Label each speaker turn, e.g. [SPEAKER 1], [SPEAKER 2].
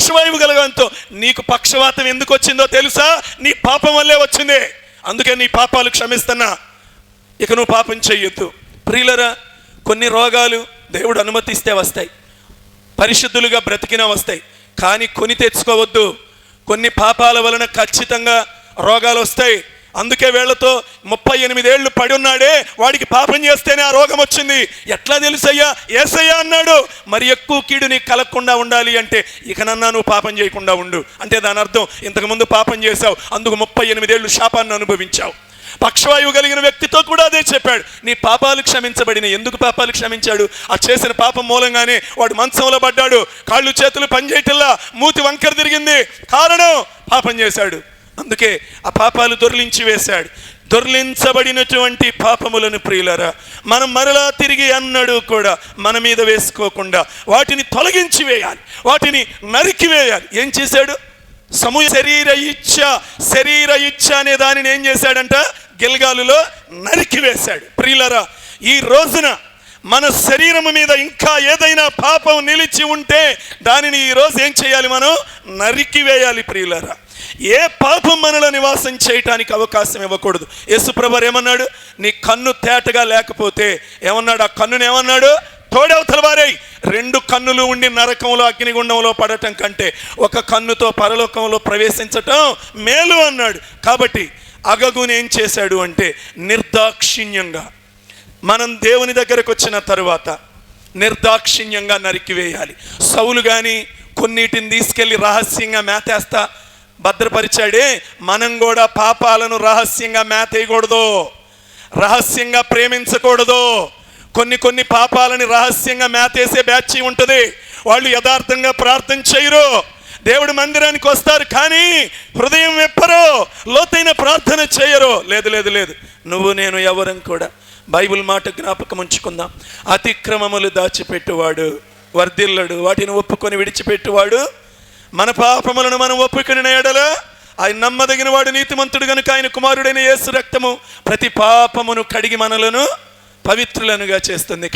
[SPEAKER 1] పక్షవాయువు గలగడంతో నీకు పక్షవాతం ఎందుకు వచ్చిందో తెలుసా? నీ పాపం వల్లే వచ్చింది. అందుకే నీ పాపాలు క్షమిస్తున్నా, ఇక నువ్వు పాపం చెయ్యొద్దు. ప్రియులరా, కొన్ని రోగాలు దేవుడు అనుమతిస్తే వస్తాయి, పరిశుద్ధులుగా బ్రతికినా వస్తాయి. కానీ కొని తెచ్చుకోవద్దు. కొన్ని పాపాల వలన ఖచ్చితంగా రోగాలు వస్తాయి. అందుకే వీళ్ళతో 38 ఏళ్ళు పడి ఉన్నాడే, వాడికి పాపం చేస్తేనే ఆ రోగం వచ్చింది. ఎట్లా తెలుసయ్యా? యేసయ్య అన్నాడు, మరి ఎక్కువ కీడు నీకు కలగకుండా ఉండాలి అంటే ఇకనన్నా నువ్వు పాపం చేయకుండా ఉండు. అంటే దాని అర్థం ఇంతకుముందు పాపం చేశావు, అందుకు 38 ఏళ్ళు శాపాన్ని అనుభవించావు. పక్షవాయువు కలిగిన వ్యక్తితో కూడా అదే చెప్పాడు, నీ పాపాలు క్షమించబడిన. ఎందుకు పాపాలు క్షమించాడు? ఆ చేసిన పాపం మూలంగానే వాడు మంచంలో పడ్డాడు, కాళ్ళు చేతులు పనిచేయటల్లా, మూతి వంకర తిరిగింది. కారణం పాపం చేశాడు. అందుకే ఆ పాపాలు దొర్లించి వేశాడు. దొర్లించబడినటువంటి పాపములను ప్రియులరా మనం మరలా తిరిగి అన్నడు కూడా మన మీద వేసుకోకుండా వాటిని తొలగించి వేయాలి, వాటిని నరికి వేయాలి. ఏం చేశాడు? శరీర ఇచ్ఛ అనే దానిని ఏం చేశాడంట? గిల్గాలులో నరికి వేశాడు. ప్రియులరా, ఈ రోజున మన శరీరము మీద ఇంకా ఏదైనా పాపం నిలిచి ఉంటే దానిని ఈరోజు ఏం చేయాలి? మనం నరికి వేయాలి. ప్రియులరా, ఏ పాపం మనలో నివాసం చేయటానికి అవకాశం ఇవ్వకూడదు. యేసుప్రభువు ఏమన్నాడు? నీ కన్ను తేటగా లేకపోతే ఏమన్నాడు? ఆ కన్నుని ఏమన్నాడు? తోడవతల వారై. 2 కన్నులు ఉండి నరకంలో అగ్నిగుండంలో పడటం కంటే ఒక కన్నుతో పరలోకంలో ప్రవేశించటం మేలు అన్నాడు. కాబట్టి అగగుని ఏం చేశాడు అంటే నిర్దాక్షిణ్యంగా మనం దేవుని దగ్గరకు వచ్చిన తరువాత నిర్దాక్షిణ్యంగా నరికివేయాలి. సౌలు కానీ కొన్నిటిని తీసుకెళ్ళి రహస్యంగా మేతేస్తా భద్రపరిచాడే, మనం కూడా పాపాలను రహస్యంగా మేతేయకూడదు, రహస్యంగా ప్రేమించకూడదు. కొన్ని పాపాలని రహస్యంగా మేతేసే బ్యాచ్ ఉంటుంది. వాళ్ళు యథార్థంగా ప్రార్థన చేయరు, దేవుడి మందిరానికి వస్తారు కానీ హృదయం వెప్పరు, లోతైన ప్రార్థన చేయరు. లేదు, నువ్వు నేను ఎవరం కూడా బైబిల్ మాట జ్ఞాపకం ఉంచుకుందాం. అతిక్రమములు దాచిపెట్టువాడు వర్ధిల్లడు, వాటిని ఒప్పుకొని విడిచిపెట్టువాడు. మన పాపములను మనం ఒప్పుకొని ఎడల ఆయన నమ్మదగిన వాడు, నీతిమంతుడు గనుక ఆయన కుమారుడైన యేసు రక్తము ప్రతి పాపమును కడిగి మనలను పవిత్రులనుగా చేస్తుంది.